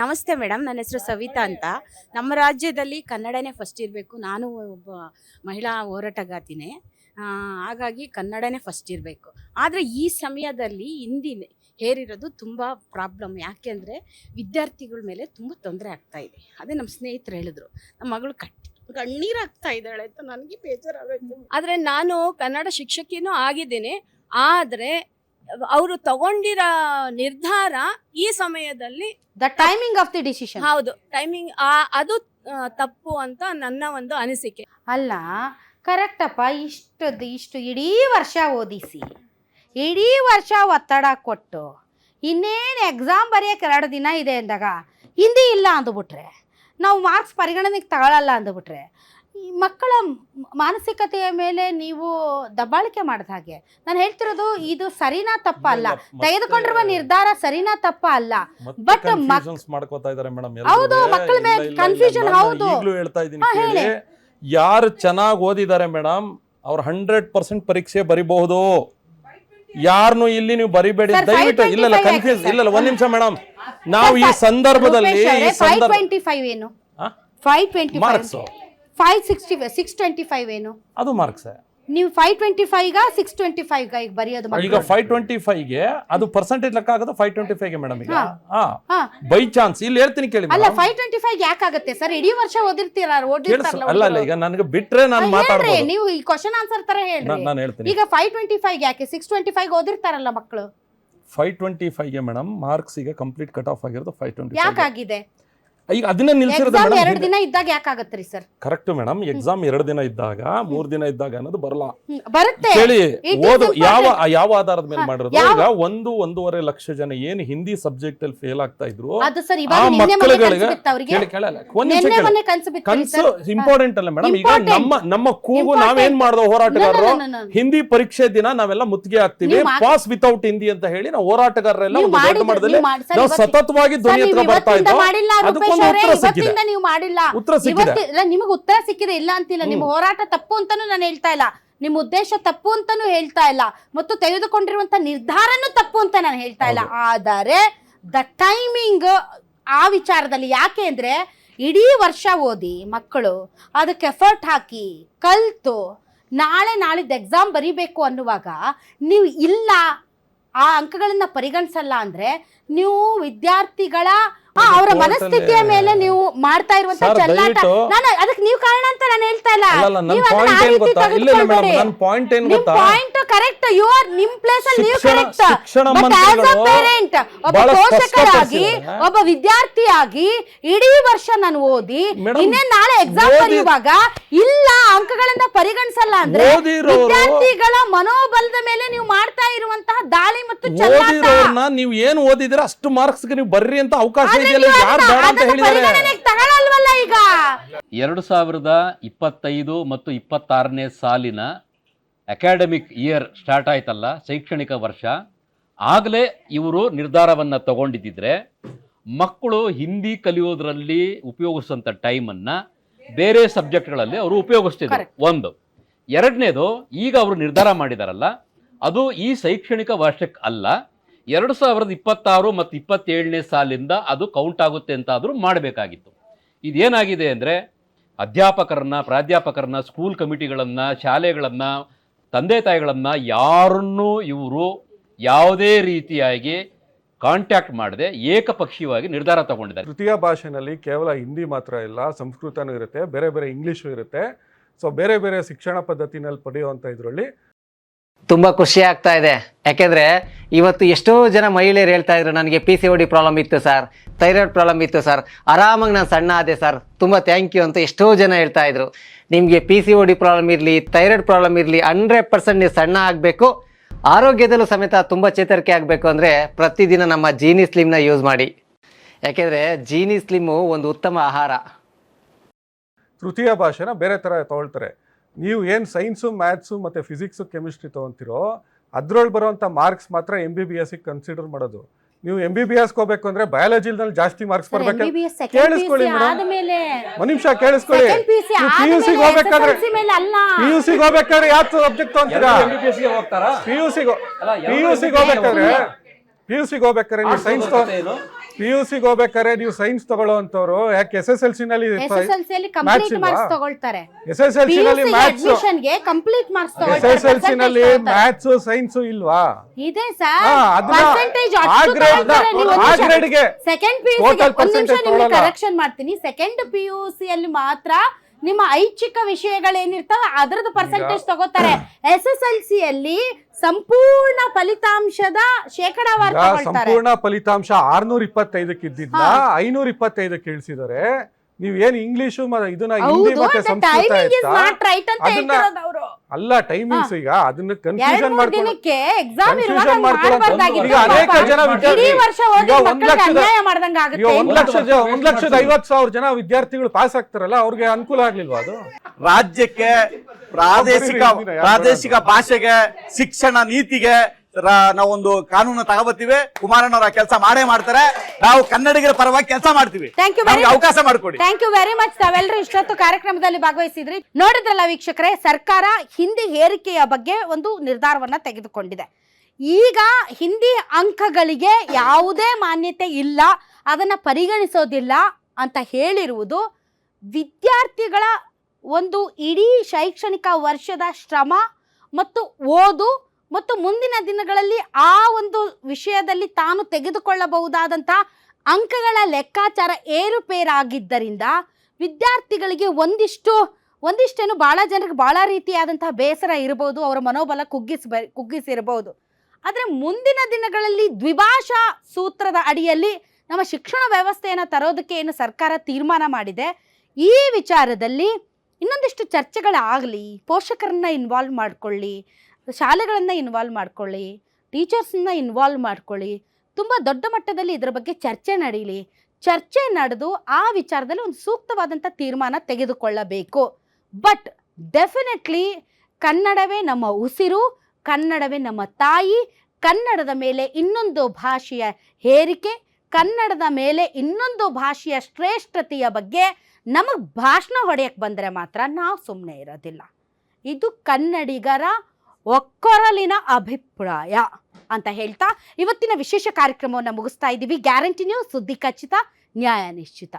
ನಮಸ್ತೆ ಮೇಡಮ್, ನನ್ನ ಹೆಸರು ಸವಿತಾ ಅಂತ. ನಮ್ಮ ರಾಜ್ಯದಲ್ಲಿ ಕನ್ನಡನೇ ಫಸ್ಟ್ ಇರಬೇಕು. ನಾನು ಒಬ್ಬ ಮಹಿಳಾ ಹೋರಾಟಗಾತಿನೇ, ಹಾಗಾಗಿ ಕನ್ನಡನೇ ಫಸ್ಟ್ ಇರಬೇಕು. ಆದರೆ ಈ ಸಮಯದಲ್ಲಿ ಹಿಂದಿ ಹೇರಿರೋದು ತುಂಬ ಪ್ರಾಬ್ಲಮ್. ಯಾಕೆಂದರೆ ವಿದ್ಯಾರ್ಥಿಗಳ ಮೇಲೆ ತುಂಬ ತೊಂದರೆ ಆಗ್ತಾ ಇದೆ. ಅದೇ ನಮ್ಮ ಸ್ನೇಹಿತರು ಹೇಳಿದ್ರು, ನಮ್ಮ ಮಗಳು ಕಣ್ಣೀರಾಗ್ತಾ ಇದ್ದಾಳೆ ಅಂತ. ನನಗೆ ಬೇಜಾರಾಗೋಯ್ತು. ಆದರೆ ನಾನು ಕನ್ನಡ ಶಿಕ್ಷಕಿನೂ ಆಗಿದ್ದೀನಿ. ಆದರೆ ಅವರು ತಗೊಂಡಿರೋ ನಿರ್ಧಾರ ಈ ಸಮಯದಲ್ಲಿ the timing of the decision, ಹೌದು, ಟೈಮಿಂಗ್ ಅದು ತಪ್ಪು ಅಂತ ನನ್ನ ಒಂದು ಅನಿಸಿಕೆ. ಅಲ್ಲ, ಕರೆಕ್ಟಪ್ಪ. ಇಷ್ಟು ಇಡೀ ವರ್ಷ ಓದಿಸಿ, ಇಡೀ ವರ್ಷ ಒತ್ತಡ ಕೊಟ್ಟು, ಇನ್ನೇನು ಎಕ್ಸಾಮ್ ಬರೆಯೋಕೆ 2 ದಿನ ಇದೆ ಅಂದಾಗ ಹಿಂದಿ ಇಲ್ಲ ಅಂದುಬಿಟ್ರೆ, ನಾವು ಮಾರ್ಕ್ಸ್ ಪರಿಗಣನೆಗೆ ತಗೊಳ್ಳಲ್ಲ ಅಂದುಬಿಟ್ರೆ, ಈ ಮಕ್ಕಳ ಮಾನಸಿಕತೆಯ ಮೇಲೆ ನೀವು ದಬ್ಬಾಳಿಕೆ ಮಾಡಿದ ಹಾಗೆ. ನಾನು ಹೇಳ್ತಿರೋದು ಇದು ಸರಿನಾ ತಪ್ಪ ಅಲ್ಲ, ತೆಗೆದುಕೊಂಡಿರುವ ನಿರ್ಧಾರ ಸರಿನಾ ತಪ್ಪ ಅಲ್ಲ. ಬಟ್ ಹೌದು, ಮಕ್ಕಳ ಮೇಲೆ ಕನ್ಫ್ಯೂಷನ್. ಹೌದು, ಹೇಳ್ತಾ ಇದ್ದೀನಿ, ಯಾರು ಚೆನ್ನಾಗಿ ಓದಿದ್ದಾರೆ ಮೇಡಮ್ ಅವ್ರು 100% ಪರೀಕ್ಷೆ ಬರಿಬಹುದು. ಯಾರನ್ನು ಇಲ್ಲಿ ನೀವು ಬರಿಬೇಡಿ ದಯವಿಟ್ಟು. ಇಲ್ಲ ಕನ್ಫ್ಯೂಸ್ ಇಲ್ಲ, ಒಂದ್ ನಿಮಿಷ ಮೇಡಮ್. ನಾವು ಈ ಸಂದರ್ಭದಲ್ಲಿ 525 ಏನು, 525 ಮಾರ್ಕ್ಸ್ 625 ಏನು, ಅದು ಮಾರ್ಕ್ಸ್. ನೀವು 525 ಗ 625 ಗ ಈಗ ಬರೆಯೋದು. ಈಗ 525 ಗೆ ಅದು ಪರ್ಸೆಂಟೇಜ್ ಲೆಕ್ಕ ಆಗೋದು 525 ಗೆ ಮೇಡಮ್. ಈಗ ಬೈ ಚಾನ್ಸ್ ಇಲ್ಲಿ ಹೇಳ್ತೀನಿ ಕೇಳಿ. ಅಲ್ಲ, 525 ಯಾಕಾಗುತ್ತೆ ಸರ್? ಇಡೀ ವರ್ಷ ಓದಿರ್ತಾರಲ್ಲ. ಅಲ್ಲ, ಈಗ ನನಗೆ ಬಿಟ್ರೆ ನಾನು ಮಾತಾಡ್ತೀನಿ, ನೀವು ಈ ಕ್ವಶನ್ ಆನ್ಸರ್ ತರ ಹೇಳ್ರಿ. ನಾನು ಹೇಳ್ತೀನಿ. ಈಗ 525 ಯಾಕೆ 625 ಓದಿರ್ತಾರಲ್ಲ ಮಕ್ಕಳು? 525 ಗೆ ಮೇಡಮ್ ಮಾರ್ಕ್ಸ್ ಈಗ ಕಂಪ್ಲೀಟ್ ಕಟ್ ಆಫ್ ಆಗಿರೋದು 525 ಯಾಕಾಗಿದೆ? ಈಗ ಅದನ್ನ ನಿಲ್ಸಿರೋದು ಎಕ್ಸಾಮ್ 2 ದಿನ ಇದ್ದಾಗ ಯಾಕಾಗತ್ತೆ ಸರ್? Correct madam. ಎಕ್ಸಾಮ್ 2 ದಿನ ಇದ್ದಾಗ 3 ದಿನ ಇದ್ದಾಗ ಅನ್ನೋದು ಬರಲ್ಲ. ಬರುತ್ತೆ ಕೇಳಿ, ಓದು ಯಾವ ಆಧಾರದ ಮೇಲೆ ಮಾಡಿರೋದು. ಈಗ 1.5 ಲಕ್ಷ ಜನ ಏನು ಹಿಂದಿ ಸಬ್ಜೆಕ್ಟ್ ಅಲ್ಲಿ ಫೇಲ್ ಆಗ್ತಾ ಇದ್ರು, ಆ ಮಕ್ಕಳುಗಳಿಗೆ ಕನ್ಸು ಇಂಪಾರ್ಟೆಂಟ್ ಅಲ್ಲ ಮೇಡಮ್. ಈಗ ನಮ್ಮ ಕೂಗು ನಾವೇನ್ ಮಾಡ್ದೋ ಹೋರಾಟಗಾರರು, ಹಿಂದಿ ಪರೀಕ್ಷೆ ದಿನ ನಾವೆಲ್ಲ ಮುತ್ತಿಗೆ ಹಾಕ್ತಿವಿ, ಪಾಸ್ ವಿತೌಟ್ ಹಿಂದಿ ಅಂತ ಹೇಳಿ ನಾವು ಹೋರಾಟಗಾರರೆಲ್ಲ ಒಂದು ದೊಡ್ಡ ಮಟ್ಟದಲ್ಲಿ ನಾವು ಸತತವಾಗಿ ಧ್ವನಿ ಹತ್ರ ಬರ್ತಾ ಇದ್ದೋ. ನೀವು ಮಾಡಿಲ್ಲ, ನಿಮಗೆ ಉತ್ತರ ಸಿಕ್ಕಿದೆ ಇಲ್ಲ ಅಂತಿಲ್ಲ. ನಿಮ್ಮ ಹೋರಾಟ ತಪ್ಪು ಅಂತಾನು ನಾನು ಹೇಳ್ತಾ ಇಲ್ಲ, ನಿಮ್ಮ ಉದ್ದೇಶ ತಪ್ಪು ಅಂತಾನು ಹೇಳ್ತಾ ಇಲ್ಲ, ಮತ್ತು ತೆಗೆದುಕೊಂಡಿರುವಂತ ನಿರ್ಧಾರನೂ ತಪ್ಪು ಅಂತ ನಾನು ಹೇಳ್ತಾ ಇಲ್ಲ. ಆದರೆ ದ ಟೈಮಿಂಗ್ ಆ ವಿಚಾರದಲ್ಲಿ, ಯಾಕೆ ಅಂದ್ರೆ ಇಡೀ ವರ್ಷ ಓದಿ ಮಕ್ಕಳು ಅದಕ್ಕೆ ಎಫರ್ಟ್ ಹಾಕಿ ಕಲ್ತು ನಾಳಿದ್ದು ಎಕ್ಸಾಮ್ ಬರೀಬೇಕು ಅನ್ನುವಾಗ ನೀವು ಇಲ್ಲ ಆ ಅಂಕಗಳನ್ನ ಪರಿಗಣಿಸಲ್ಲ ಅಂದ್ರೆ, ನೀವು ವಿದ್ಯಾರ್ಥಿಗಳ ಅವರ ಮನಸ್ಥಿತಿಯ ಮೇಲೆ ನೀವು ಮಾಡ್ತಾ ಇರುವಂತ ಚೆಲ್ಲಾಟ. ನಾನು ಅದಕ್ಕೆ ನೀವು ಕಾರಣ ಅಂತ ನಾನು ಹೇಳ್ತಾ ಇಲ್ಲ. ಪಾಯಿಂಟ್ ಕರೆಕ್ಟ್, ನಿಮ್ ಪ್ಲೇಸ್ ಅಲ್ಲಿ ನೀವು correct. But as a parent, ಒಬ್ಬ ಪೋಷಕರಾಗಿ, ಒಬ್ಬ ವಿದ್ಯಾರ್ಥಿಯಾಗಿ ಇಡೀ ವರ್ಷ ನಾನು ಓದಿ ಇನ್ನೇ ನಾಳೆ ಎಕ್ಸಾಮ್ ಬರೆಯುವಾಗ ಇಲ್ಲ ಅಂಕಗಳನ್ನ ಪರಿಗಣಿಸಲ್ಲ ಅಂದ್ರೆ, ವಿದ್ಯಾರ್ಥಿಗಳ ಮನೋಬಲದ ಮೇಲೆ ನೀವು ಮಾಡ್ತಾ ಇರುವಂತಹ ದಾಳಿ ಮತ್ತು ಚೆಲ್ಲಾಟ. ನೀವು ಏನು ಓದಿದ್ರೆ ಅಷ್ಟು ಮಾರ್ಕ್ಸ್ ನೀವು ಬರ್ರಿ ಅಂತ ಅವಕಾಶ 2025 ಮತ್ತು 26ನೇ ಸಾಲಿನ ಅಕಾಡೆಮಿಕ್ ಇಯರ್ ಸ್ಟಾರ್ಟ್ ಆಯ್ತಲ್ಲ, ಶೈಕ್ಷಣಿಕ ವರ್ಷ, ಆಗಲೇ ಇವರು ನಿರ್ಧಾರವನ್ನು ತಗೊಂಡಿದ್ದಿದ್ರೆ ಮಕ್ಕಳು ಹಿಂದಿ ಕಲಿಯೋದ್ರಲ್ಲಿ ಉಪಯೋಗಿಸುವಂಥ ಟೈಮನ್ನು ಬೇರೆ ಸಬ್ಜೆಕ್ಟ್ಗಳಲ್ಲಿ ಅವರು ಉಪಯೋಗಿಸ್ತಿದ್ರು. ಒಂದು. ಎರಡನೇದು, ಈಗ ಅವರು ನಿರ್ಧಾರ ಮಾಡಿದಾರಲ್ಲ, ಅದು ಈ ಶೈಕ್ಷಣಿಕ ವರ್ಷಕ್ಕೆ ಅಲ್ಲ, 2026 ಮತ್ತು 27ನೇ ಸಾಲಿಂದ ಅದು ಕೌಂಟ್ ಆಗುತ್ತೆ ಅಂತ ಆದರೂ ಮಾಡಬೇಕಾಗಿತ್ತು. ಇದೇನಾಗಿದೆ ಅಂದರೆ, ಅಧ್ಯಾಪಕರನ್ನ, ಪ್ರಾಧ್ಯಾಪಕರನ್ನ, ಸ್ಕೂಲ್ ಕಮಿಟಿಗಳನ್ನು, ಶಾಲೆಗಳನ್ನು, ತಂದೆ ತಾಯಿಗಳನ್ನು ಯಾರನ್ನೂ ಇವರು ಯಾವುದೇ ರೀತಿಯಾಗಿ ಕಾಂಟ್ಯಾಕ್ಟ್ ಮಾಡದೆ ಏಕಪಕ್ಷೀಯವಾಗಿ ನಿರ್ಧಾರ ತಗೊಂಡಿದ್ದಾರೆ. ತೃತೀಯ ಭಾಷೆನಲ್ಲಿ ಕೇವಲ ಹಿಂದಿ ಮಾತ್ರ ಇಲ್ಲ, ಸಂಸ್ಕೃತನೂ ಇರುತ್ತೆ, ಬೇರೆ ಬೇರೆ ಇಂಗ್ಲೀಷು ಇರುತ್ತೆ. ಸೊ ಬೇರೆ ಬೇರೆ ಶಿಕ್ಷಣ ಪದ್ಧತಿನಲ್ಲಿ ಪಡೆಯುವಂಥ ಇದರಲ್ಲಿ ತುಂಬ ಖುಷಿ ಆಗ್ತಾ ಇದೆ. ಯಾಕೆಂದರೆ ಇವತ್ತು ಎಷ್ಟೋ ಜನ ಮಹಿಳೆಯರು ಹೇಳ್ತಾ ಇದ್ರು, ನನಗೆ PCOD ಪ್ರಾಬ್ಲಮ್ ಇತ್ತು ಸರ್, ಥೈರಾಯ್ಡ್ ಪ್ರಾಬ್ಲಮ್ ಇತ್ತು ಸರ್, ಆರಾಮಾಗಿ ನಾನು ಸಣ್ಣ ಆದೆ ಸರ್, ತುಂಬ ಥ್ಯಾಂಕ್ ಯು ಅಂತ ಎಷ್ಟೋ ಜನ ಹೇಳ್ತಾ ಇದ್ರು. ನಿಮಗೆ PCOD ಪ್ರಾಬ್ಲಮ್ ಇರಲಿ, ಥೈರಾಯ್ಡ್ ಪ್ರಾಬ್ಲಮ್ ಇರಲಿ, 100% ನೀವು ಸಣ್ಣ ಆಗಬೇಕು, ಆರೋಗ್ಯದಲ್ಲೂ ಸಮೇತ ತುಂಬ ಚೇತರಿಕೆ ಆಗಬೇಕು ಅಂದರೆ ಪ್ರತಿದಿನ ನಮ್ಮ ಜೀನಿ ಸ್ಲಿಮ್ನ ಯೂಸ್ ಮಾಡಿ. ಯಾಕೆಂದರೆ ಜೀನಿ ಸ್ಲಿಮ್ಮು ಒಂದು ಉತ್ತಮ ಆಹಾರ. ತೃತೀಯ ಭಾಷೆನ ಬೇರೆ ಥರ ತಗೊಳ್ತಾರೆ. ನೀವು ಏನು ಸೈನ್ಸು, ಮ್ಯಾಥ್ಸು ಮತ್ತು ಫಿಸಿಕ್ಸು, ಕೆಮಿಸ್ಟ್ರಿ ತೊಗೊತಿರೋ ಅದ್ರೊಳಗೆ ಬರುವಂಥ ಮಾರ್ಕ್ಸ್ ಮಾತ್ರ MBBSಗೆ ಕನ್ಸಿಡರ್ ಮಾಡೋದು. ನೀವು MBBS ಹೋಗ್ಬೇಕು ಅಂದ್ರೆ ಬಯಾಲಜಿನಲ್ಲಿ ಜಾಸ್ತಿ ಮಾರ್ಕ್ಸ್ ಬರ್ಬೇಕು. ಕೇಳಿಸ್ಕೊಳ್ಳಿ ಮೇಡಮ್, ಒಂದು ನಿಮಿಷ ಕೇಳಿಸ್ಕೊಳ್ಳಿ. PUCಗೆ ಹೋಗ್ಬೇಕಾದ್ರೆ ಯಾವ ಸಬ್ಜೆಕ್ಟ್ ತೊಗೊಂತೀರಾ? PUCಗೆ ಹೋಗ್ಬೇಕಾದ್ರೆ PUCಗೆ ಹೋಗ್ಬೇಕಾರೆ ನೀವು ಸೈನ್ಸ್ PUCಗೆ ಹೋಗ್ಬೇಕಾರೆ ನೀವು ಸೈನ್ಸ್ ತಗೊಳ್ಳೋ ಅಂತವ್ರು ಯಾಕೆ SSLC ನಲ್ಲಿ SSLC ಅಲ್ಲಿ ಕಂಪ್ಲೀಟ್ ಮಾರ್ಕ್ಸ್ ತಗೊಳ್ತಾರೆ. SSLC ನಲ್ಲಿ ಮ್ಯಾಥ್ಸ್ ಅಡ್ಮಿಷನ್ ಗೆ ಕಂಪ್ಲೀಟ್ ಮಾರ್ಕ್ಸ್ ತಗೊಳ್ತಾರೆ. SSLC ನಲ್ಲಿ ಮ್ಯಾಥ್ಸ್ ಸೈನ್ಸ್ ಇಲ್ವಾ? ಇದೆ ಸರ್. ಅದನ್ನ ಪರ್ಸೆಂಟೇಜ್ ಆ ಗ್ರೇಡ್ ಗೆ ಸೆಕೆಂಡ್ PUC ಕರೆಕ್ಷನ್ ಮಾಡ್ತೀನಿ. ಸೆಕೆಂಡ್ PUC ಅಲ್ಲಿ ಮಾತ್ರ ನಿಮ್ಮ ಐಚ್ಛಿಕ ವಿಷಯಗಳೇನಿರ್ತಾವ ಅದರದ್ದು ಪರ್ಸೆಂಟೇಜ್ ತಗೋತಾರೆ. SSLC ಅಲ್ಲಿ ಸಂಪೂರ್ಣ ಫಲಿತಾಂಶದ ಶೇಕಡಾವಾರು ತಗೊಳ್ತಾರೆ. ಸಂಪೂರ್ಣ ಫಲಿತಾಂಶ 625 ಇದ್ದಿದ್ನ 525 ಇಳಿಸಿದ್ದಾರೆ. ನೀವ್ ಏನ್ ಇಂಗ್ಲಿಷು ಇದನ್ನ ಹಿಂದಿ ಮತ್ತೆ ಸಂಸ್ಕೃತ ಅಲ್ಲ ಟೈಮಿಂಗ್ಸ್ ಈಗ ಅದನ್ನ ಕನ್ಫ್ಯೂಷನ್ ಮಾಡ್ಕೊಂಡು ಈಗ ಅನೇಕ ಜನ 1,50,000 ಜನ ವಿದ್ಯಾರ್ಥಿಗಳು ಪಾಸ್ ಆಗ್ತಾರಲ್ಲ ಅವ್ರಿಗೆ ಅನುಕೂಲ ಆಗ್ಲಿಲ್ವಾ? ಅದು ರಾಜ್ಯಕ್ಕೆ ಪ್ರಾದೇಶಿಕ ಭಾಷೆಗೆ ಶಿಕ್ಷಣ ನೀತಿಗೆ ನಾವೊಂದು ಕಾನೂನು ತಗೋಬತ್ತೀವಿ. ಕುಮಾರಣ್ಣವ್ರ ಕೆಲಸ ಮಾಡೇ ಮಾಡ್ತಾರೆ. ನಾವು ಕನ್ನಡಿಗರ ಪರವಾಗಿ ಕೆಲಸ ಮಾಡ್ತೀವಿ. ಅವಕಾಶ ಮಾಡಿಕೊಡಿ. Thank you very much. ತಾವೆಲ್ಲರೂ ಇಷ್ಟೊತ್ತು ಕಾರ್ಯಕ್ರಮದಲ್ಲಿ ಭಾಗವಹಿಸಿದ್ರಿ. ನೋಡಿದ್ರಲ್ಲ ವೀಕ್ಷಕರೇ, ಸರ್ಕಾರ ಹಿಂದಿ ಹೇರಿಕೆಯ ಬಗ್ಗೆ ಒಂದು ನಿರ್ಧಾರವನ್ನ ತೆಗೆದುಕೊಂಡಿದೆ. ಈಗ ಹಿಂದಿ ಅಂಕಗಳಿಗೆ ಯಾವುದೇ ಮಾನ್ಯತೆ ಇಲ್ಲ, ಅದನ್ನ ಪರಿಗಣಿಸೋದಿಲ್ಲ ಅಂತ ಹೇಳಿರುವುದು ವಿದ್ಯಾರ್ಥಿಗಳ ಒಂದು ಇಡೀ ಶೈಕ್ಷಣಿಕ ವರ್ಷದ ಶ್ರಮ ಮತ್ತು ಓದು ಮತ್ತು ಮುಂದಿನ ದಿನಗಳಲ್ಲಿ ಆ ಒಂದು ವಿಷಯದಲ್ಲಿ ತಾನು ತೆಗೆದುಕೊಳ್ಳಬಹುದಾದಂಥ ಅಂಕಗಳ ಲೆಕ್ಕಾಚಾರ ಏರುಪೇರಾಗಿದ್ದರಿಂದ ವಿದ್ಯಾರ್ಥಿಗಳಿಗೆ ಒಂದಿಷ್ಟೇನು ಭಾಳ ಜನರಿಗೆ ಭಾಳ ರೀತಿಯಾದಂತಹ ಬೇಸರ ಇರಬಹುದು, ಅವರ ಮನೋಬಲ ಕುಗ್ಗಿಸಿರಬಹುದು. ಆದರೆ ಮುಂದಿನ ದಿನಗಳಲ್ಲಿ ದ್ವಿಭಾಷಾ ಸೂತ್ರದ ಅಡಿಯಲ್ಲಿ ನಮ್ಮ ಶಿಕ್ಷಣ ವ್ಯವಸ್ಥೆಯನ್ನು ತರೋದಕ್ಕೆ ಏನು ಸರ್ಕಾರ ತೀರ್ಮಾನ ಮಾಡಿದೆ, ಈ ವಿಚಾರದಲ್ಲಿ ಇನ್ನೊಂದಿಷ್ಟು ಚರ್ಚೆಗಳಾಗಲಿ, ಪೋಷಕರನ್ನ ಇನ್ವಾಲ್ವ್ ಮಾಡ್ಕೊಳ್ಳಿ, ಶಾಲೆಗಳನ್ನು ಇನ್ವಾಲ್ವ್ ಮಾಡ್ಕೊಳ್ಳಿ, ಟೀಚರ್ಸನ್ನ ಇನ್ವಾಲ್ವ್ ಮಾಡ್ಕೊಳ್ಳಿ, ತುಂಬ ದೊಡ್ಡ ಮಟ್ಟದಲ್ಲಿ ಇದರ ಬಗ್ಗೆ ಚರ್ಚೆ ನಡೀಲಿ. ಚರ್ಚೆ ನಡೆದು ಆ ವಿಚಾರದಲ್ಲಿ ಒಂದು ಸೂಕ್ತವಾದಂಥ ತೀರ್ಮಾನ ತೆಗೆದುಕೊಳ್ಳಬೇಕು. ಬಟ್ ಡೆಫಿನೆಟ್ಲಿ ಕನ್ನಡವೇ ನಮ್ಮ ಉಸಿರು, ಕನ್ನಡವೇ ನಮ್ಮ ತಾಯಿ. ಕನ್ನಡದ ಮೇಲೆ ಇನ್ನೊಂದು ಭಾಷೆಯ ಹೇರಿಕೆ, ಕನ್ನಡದ ಮೇಲೆ ಇನ್ನೊಂದು ಭಾಷೆಯ ಶ್ರೇಷ್ಠತೆಯ ಬಗ್ಗೆ ನಮಗೆ ಭಾಷಣ ಹೊಡೆಯಕ್ಕೆ ಬಂದರೆ ಮಾತ್ರ ನಾವು ಸುಮ್ಮನೆ ಇರೋದಿಲ್ಲ. ಇದು ಕನ್ನಡಿಗರ ಒಕ್ಕೊರಲಿನ ಅಭಿಪ್ರಾಯ ಅಂತ ಹೇಳ್ತಾ ಇವತ್ತಿನ ವಿಶೇಷ ಕಾರ್ಯಕ್ರಮವನ್ನು ಮುಗಿಸ್ತಾ ಇದ್ದೀವಿ. ಗ್ಯಾರಂಟಿ ನ್ಯೂಸ್, ಸುದ್ದಿ ಖಚಿತ, ನ್ಯಾಯ ನಿಶ್ಚಿತ.